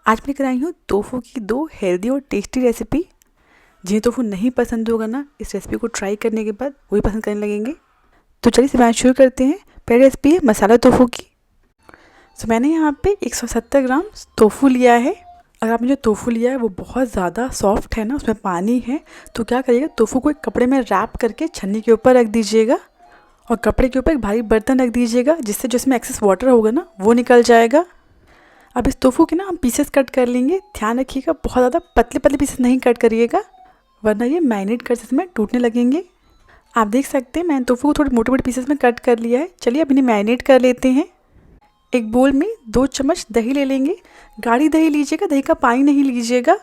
आज मैं कराई हूँ टोफू की 2 हेल्दी और टेस्टी रेसिपी। जिन्हें टोफू नहीं पसंद होगा ना, इस रेसिपी को ट्राई करने के बाद वही पसंद करने लगेंगे। तो चलिए से शुरू करते हैं। पहली रेसिपी है मसाला टोफू की। तो मैंने यहाँ पे 170 ग्राम टोफू लिया है। अगर आपने जो टोफू लिया है वो बहुत ज़्यादा सॉफ्ट है ना, उसमें पानी है, तो क्या करिएगा, टोफू को एक कपड़े में रैप करके छन्नी के ऊपर रख दीजिएगा और कपड़े के ऊपर एक भारी बर्तन रख दीजिएगा, जिससे जो इसमें एक्सेस वाटर होगा ना वो निकल जाएगा। अब इस टोफू के ना हम पीसेस कट कर लेंगे। ध्यान रखिएगा बहुत ज़्यादा पतले पतले पीसेस नहीं कट करिएगा, वरना ये मैरिनेट करते समय टूटने लगेंगे। आप देख सकते हैं मैंने टोफू को थोड़े मोटे मोटे पीसेस में कट कर लिया है। चलिए अब इन्हें मैरिनेट कर लेते हैं। एक बोल में 2 चम्मच दही ले लेंगे। गाढ़ी दही लीजिएगा, दही का पानी नहीं लीजिएगा,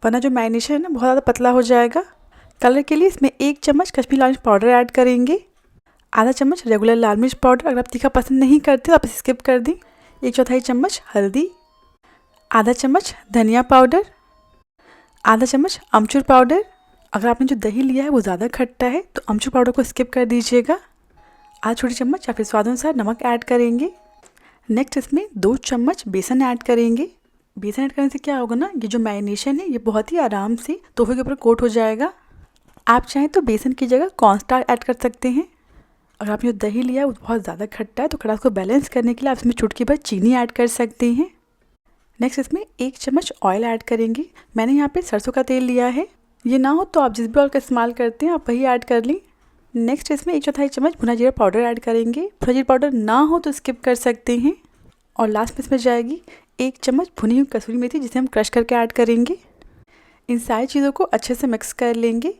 वरना जो मैरिनेशन है ना बहुत ज़्यादा पतला हो जाएगा। कलर के लिए इसमें 1 चम्मच कश्मीरी लाल मिर्च पाउडर ऐड करेंगे, आधा चम्मच रेगुलर लाल मिर्च पाउडर। अगर आप तीखा पसंद नहीं करते तो आप इसे स्किप कर दें। 1/4 चम्मच हल्दी, आधा चम्मच धनिया पाउडर, आधा चम्मच अमचूर पाउडर। अगर आपने जो दही लिया है वो ज़्यादा खट्टा है तो अमचूर पाउडर को स्किप कर दीजिएगा। आधा छोटी चम्मच या फिर स्वाद अनुसार नमक ऐड करेंगे। नेक्स्ट इसमें 2 चम्मच बेसन ऐड करेंगे। बेसन ऐड करने से क्या होगा ना, ये जो मैरिनेशन है ये बहुत ही आराम से टोफू के ऊपर कोट हो जाएगा। आप चाहें तो बेसन की जगह कॉर्नस्टार्च ऐड कर सकते हैं। अगर आपने जो दही लिया है वो बहुत ज़्यादा खट्टा है तो खटास को बैलेंस करने के लिए आप इसमें चुटकी भर चीनी ऐड कर सकते हैं। नेक्स्ट इसमें 1 चम्मच ऑयल ऐड करेंगे। मैंने यहाँ पे सरसों का तेल लिया है, ये ना हो तो आप जिस भी ऑयल का इस्तेमाल करते हैं आप वही ऐड कर लें। नेक्स्ट इसमें 1/4 चम्मच भुना जीरा पाउडर ऐड करेंगे। भुना जीरा पाउडर ना हो तो स्किप कर सकते हैं। और लास्ट में इसमें जाएगी 1 चम्मच भुनी हुई कसूरी मेथी, जिसे हम क्रश करके ऐड करेंगे। इन सारी चीज़ों को अच्छे से मिक्स कर लेंगे।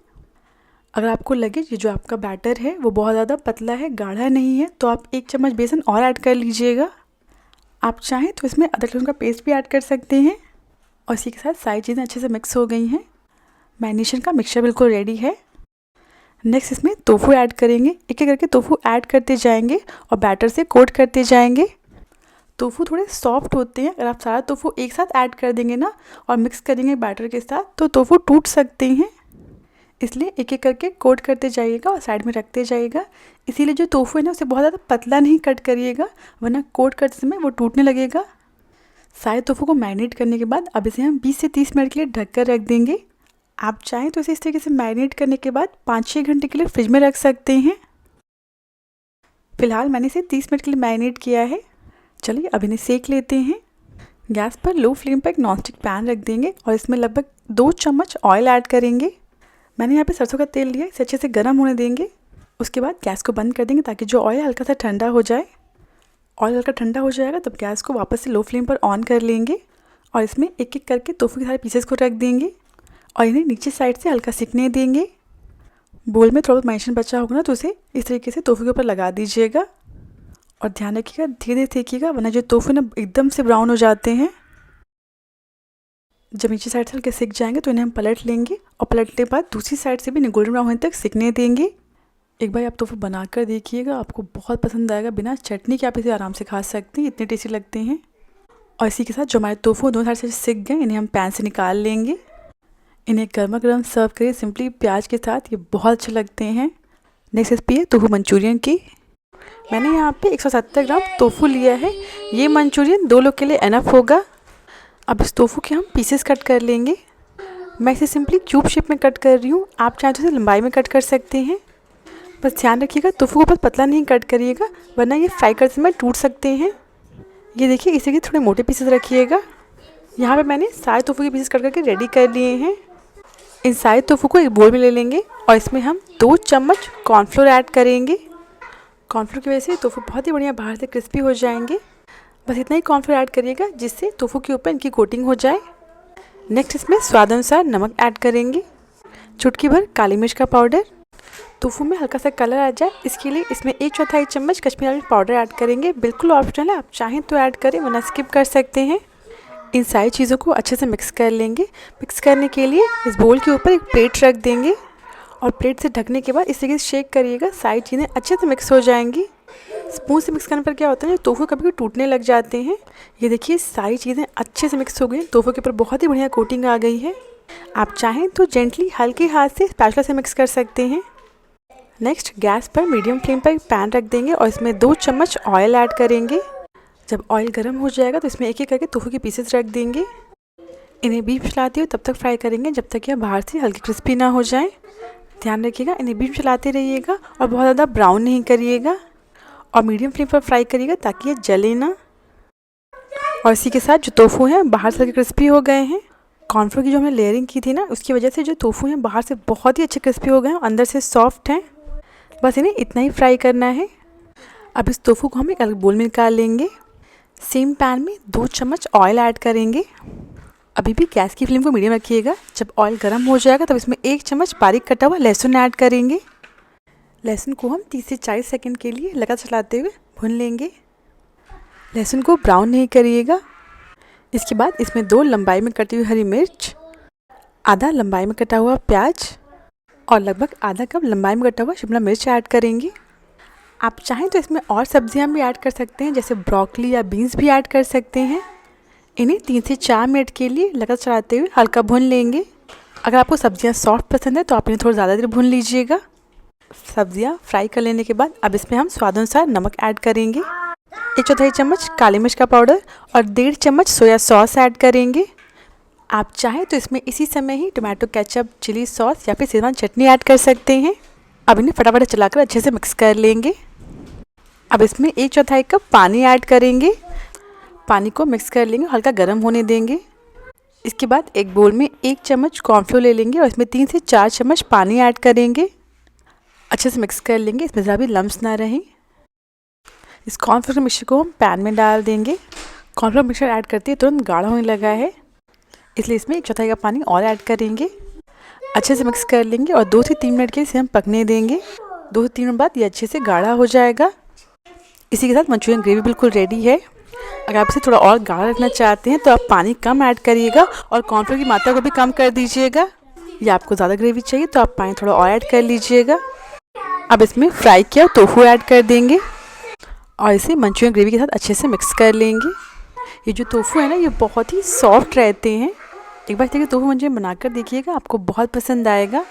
अगर आपको लगे ये जो आपका बैटर है वो बहुत ज़्यादा पतला है, गाढ़ा नहीं है, तो आप 1 चम्मच बेसन और ऐड कर लीजिएगा। आप चाहें तो इसमें अदरक लहसुन का पेस्ट भी ऐड कर सकते हैं। और इसी के साथ सारी चीज़ें अच्छे से मिक्स हो गई हैं। मैरिनेशन का मिक्सचर बिल्कुल रेडी है। नेक्स्ट इसमें टोफू ऐड करेंगे। एक एक करके टोफू ऐड करते जाएंगे और बैटर से कोट करते जाएंगे। टोफू थोड़े सॉफ्ट होते हैं, अगर आप सारा टोफू एक साथ ऐड कर देंगे ना और मिक्स करेंगे बैटर के साथ तो टोफू टूट सकते हैं, इसलिए एक एक करके कोट करते जाइएगा और साइड में रखते जाइएगा। इसीलिए जो टोफू है ना उसे बहुत ज़्यादा पतला नहीं कट करिएगा, वरना कोट करते समय वो टूटने लगेगा। सारे टोफू को मैरिनेट करने के बाद अब इसे हम 20 से 30 मिनट के लिए ढक कर रख देंगे। आप चाहें तो इसे इस तरीके से मैरिनेट करने के बाद 5-6 घंटे के लिए फ्रिज में रख सकते हैं। फिलहाल मैंने इसे 30 मिनट के लिए मैरिनेट किया है। चलिए अब इन्हें सेक लेते हैं। गैस पर लो फ्लेम पर एक नॉनस्टिक पैन रख देंगे और इसमें लगभग 2 चम्मच ऑयल ऐड करेंगे। मैंने यहाँ पे सरसों का तेल लिया, इसे अच्छे से गर्म होने देंगे। उसके बाद गैस को बंद कर देंगे ताकि जो ऑयल हल्का सा ठंडा हो जाए। ऑयल हल्का ठंडा हो जाएगा तब गैस को वापस से लो फ्लेम पर ऑन कर लेंगे और इसमें एक एक करके टोफू के सारे पीसेस को रख देंगे और इन्हें नीचे साइड से हल्का सिकने देंगे। बोल में थोड़ा बहुत मैरिनेशन बचा होगा ना तो उसे इस तरीके से टोफू के ऊपर लगा दीजिएगा और ध्यान रखिएगा धीरे धीरे सेकिएगा, वरना जो टोफू ना एकदम से ब्राउन हो जाते हैं। जब नीचे साइड से हल्के सिक जाएंगे तो इन्हें हम पलट लेंगे और पलटने के बाद दूसरी साइड से भी गोल्डन ब्राउन होने तक सिकने देंगे। एक बार आप टोफू बनाकर देखिएगा, आपको बहुत पसंद आएगा। बिना चटनी के आप इसे आराम से खा सकते हैं, इतने टेस्टी लगते हैं। और इसी के साथ जो हमारे टोफू दोनों साइड से सिक गए, इन्हें हम पैन से निकाल लेंगे। इन्हें गर्मा गर्म सर्व करिए सिंपली प्याज के साथ, ये बहुत अच्छे लगते हैं। नेक्स्ट रेसिपी है टोफू मंचूरियन की। मैंने यहाँ पे 170 ग्राम टोफू लिया है। ये मंचूरियन 2 लोग के लिए एनफ होगा। अब इस टोफू के हम पीसेस कट कर लेंगे। मैं इसे सिंपली क्यूब शेप में कट कर रही हूँ, आप चाहें तो इसे लंबाई में कट कर सकते हैं। बस ध्यान रखिएगा टोफू को बस पतला नहीं कट करिएगा, वरना ये फ्राई करते समय टूट सकते हैं। ये देखिए इसी के थोड़े मोटे पीसेस रखिएगा। यहाँ पे मैंने सारे टोफू के पीसेस कट करके रेडी कर लिए हैं। इन सारे टोफू को एक बोल में ले लेंगे और इसमें हम 2 चम्मच कॉर्नफ्लोर ऐड करेंगे। कॉर्नफ्लोर की वजह से टोफू बहुत ही बढ़िया बाहर से क्रिस्पी हो जाएंगे। बस इतना ही कॉर्नफ्लोर ऐड करिएगा जिससे टोफू के ऊपर इनकी कोटिंग हो जाए। नेक्स्ट इसमें स्वाद अनुसार नमक ऐड करेंगे, चुटकी भर काली मिर्च का पाउडर। टोफू में हल्का सा कलर आ जाए इसके लिए इसमें 1/4 चम्मच कश्मीरी लाल मिर्च पाउडर ऐड करेंगे। बिल्कुल ऑप्शनल है, आप चाहें तो ऐड करें वरना स्किप कर सकते हैं। इन सारी चीज़ों को अच्छे से मिक्स कर लेंगे। मिक्स करने के लिए इस बोल के ऊपर एक प्लेट रख देंगे और प्लेट से ढकने के बाद इस तरीके से शेक करिएगा, सारी चीज़ें अच्छे से मिक्स हो जाएंगी। स्पून से मिक्स करने पर क्या होता है, टोफू कभी कभी टूटने लग जाते हैं। ये देखिए सारी चीज़ें अच्छे से मिक्स हो गई, टोफू के ऊपर बहुत ही बढ़िया कोटिंग आ गई है। आप चाहें तो जेंटली हल्के हाथ से स्पैचुला से मिक्स कर सकते हैं। नेक्स्ट गैस पर मीडियम फ्लेम पर पैन रख देंगे और इसमें 2 चम्मच ऑयल ऐड करेंगे। जब ऑयल गर्म हो जाएगा तो इसमें एक एक करके टोफू के पीसेस रख देंगे। इन्हें बीच में चलाते हुए तब तक फ्राई करेंगे जब तक यह बाहर से हल्की क्रिस्पी ना हो जाए। ध्यान रखिएगा, इन्हें बीच में चलाते रहिएगा और बहुत ज़्यादा ब्राउन नहीं करिएगा और मीडियम फ्लेम पर फ्राई करिएगा ताकि ये जले ना। और इसी के साथ जो टोफू हैं बाहर से हल्के क्रिस्पी हो गए हैं। कॉर्नफ्लोर की जो हमने लेयरिंग की थी ना, उसकी वजह से जो टोफू हैं बाहर से बहुत ही अच्छे क्रिस्पी हो गए हैं, अंदर से सॉफ्ट हैं। बस इन्हें इतना ही फ्राई करना है। अब इस टोफू को हम एक अलग बोल में निकाल लेंगे। सेम पैन में 2 चम्मच ऑयल ऐड करेंगे। अभी भी गैस की फ्लेम को मीडियम रखिएगा। जब ऑयल गर्म हो जाएगा तब इसमें 1 चम्मच बारीक कटा हुआ लहसुन ऐड करेंगे। लहसुन को हम 30 से 40 सेकंड के लिए लगातार चलाते हुए भून लेंगे। लहसुन को ब्राउन नहीं करिएगा। इसके बाद इसमें 2 लंबाई में कटी हुई हरी मिर्च, आधा लंबाई में कटा हुआ प्याज और लगभग आधा कप लंबाई में कटा हुआ शिमला मिर्च ऐड करेंगे। आप चाहें तो इसमें और सब्जियां भी ऐड कर सकते हैं, जैसे ब्रोकली या बीन्स भी ऐड कर सकते हैं। इन्हें 3 से 4 मिनट के लिए लगातार चलाते हुए हल्का भून लेंगे। अगर आपको सब्जियां सॉफ्ट पसंद है तो आप इन्हें थोड़ा ज़्यादा देर भून लीजिएगा। सब्जियां फ्राई कर लेने के बाद अब इसमें हम स्वादानुसार नमक ऐड करेंगे। 1/4 चम्मच काली मिर्च का पाउडर और 1.5 चम्मच सोया सॉस ऐड करेंगे। आप चाहें तो इसमें इसी समय ही टोमेटो केचप, चिली सॉस या फिर शेजवान चटनी ऐड कर सकते हैं। अब इन्हें फटाफट चलाकर अच्छे से मिक्स कर लेंगे। अब इसमें 1/4 कप पानी ऐड करेंगे। पानी को मिक्स कर लेंगे, हल्का गर्म होने देंगे। इसके बाद एक बोल में 1 चम्मच कॉर्नफ्लोर ले लेंगे और इसमें 3 से 4 चम्मच पानी ऐड करेंगे। अच्छे से मिक्स कर लेंगे, इसमें ज़रा भी लम्स ना रहें। इस कॉर्नफ्लोर मिक्सचर को हम पैन में डाल देंगे। कॉर्नफ्लोर मिक्सचर ऐड करते ही तुरंत गाढ़ा होने लगा है, इसलिए इसमें 1/4 कप पानी और ऐड करेंगे। अच्छे से मिक्स कर लेंगे और 2 से 3 मिनट के लिए इसे हम पकने देंगे। 2 से 3 मिनट बाद ये अच्छे से गाढ़ा हो जाएगा। इसी के साथ मंचूरियन ग्रेवी बिल्कुल रेडी है। अगर आप इसे थोड़ा और गाढ़ा रखना चाहते हैं तो आप पानी कम ऐड करिएगा और कॉर्नफ्लोर की मात्रा को भी कम कर दीजिएगा। या आपको ज़्यादा ग्रेवी चाहिए तो आप पानी थोड़ा और ऐड कर लीजिएगा। अब इसमें फ्राई किया टोफू ऐड कर देंगे और इसे मंचूरियन ग्रेवी के साथ अच्छे से मिक्स कर लेंगे। ये जो टोफू है ना, ये बहुत ही सॉफ्ट रहते हैं। एक बार देखिए टोफू मंचूरियन बनाकर देखिएगा, आपको बहुत पसंद आएगा।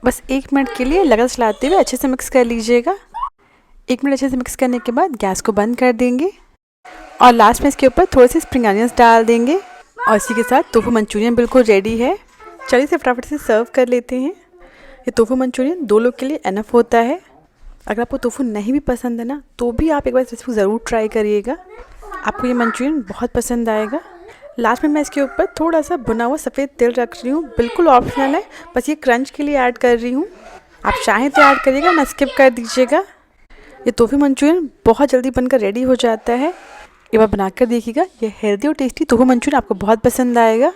बस 1 मिनट के लिए लगातार चलाते हुए अच्छे से मिक्स कर लीजिएगा। 1 मिनट अच्छे से मिक्स करने के बाद गैस को बंद कर देंगे और लास्ट में इसके ऊपर थोड़े से स्प्रिंग अनियंस डाल देंगे। और इसी के साथ टोफू मंचूरियन बिल्कुल रेडी है। चलिए इसे फटाफट से सर्व कर लेते हैं। ये टोफू मंचूरियन 2 लोग के लिए एनफ होता है। अगर आपको टोफू नहीं भी पसंद है ना, तो भी आप एक बार रेसिपी ज़रूर ट्राई करिएगा। आपको ये मंचूरियन बहुत पसंद आएगा। लास्ट में मैं इसके ऊपर थोड़ा सा भुना हुआ सफ़ेद तेल रख रही हूँ, बिल्कुल ऑप्शनल है, बस ये क्रंच के लिए ऐड कर रही हूँ। आप चाहें तो ऐड करिएगा, ना स्किप कर दीजिएगा। ये टोफू मंचूरियन बहुत जल्दी बनकर रेडी हो जाता है। एक बार बनाकर देखिएगा, ये हेल्दी और टेस्टी टोफू मंचूरियन आपको बहुत पसंद आएगा।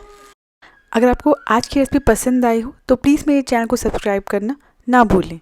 अगर आपको आज की रेसिपी पसंद आई हो तो प्लीज़ मेरे चैनल को सब्सक्राइब करना ना भूलें।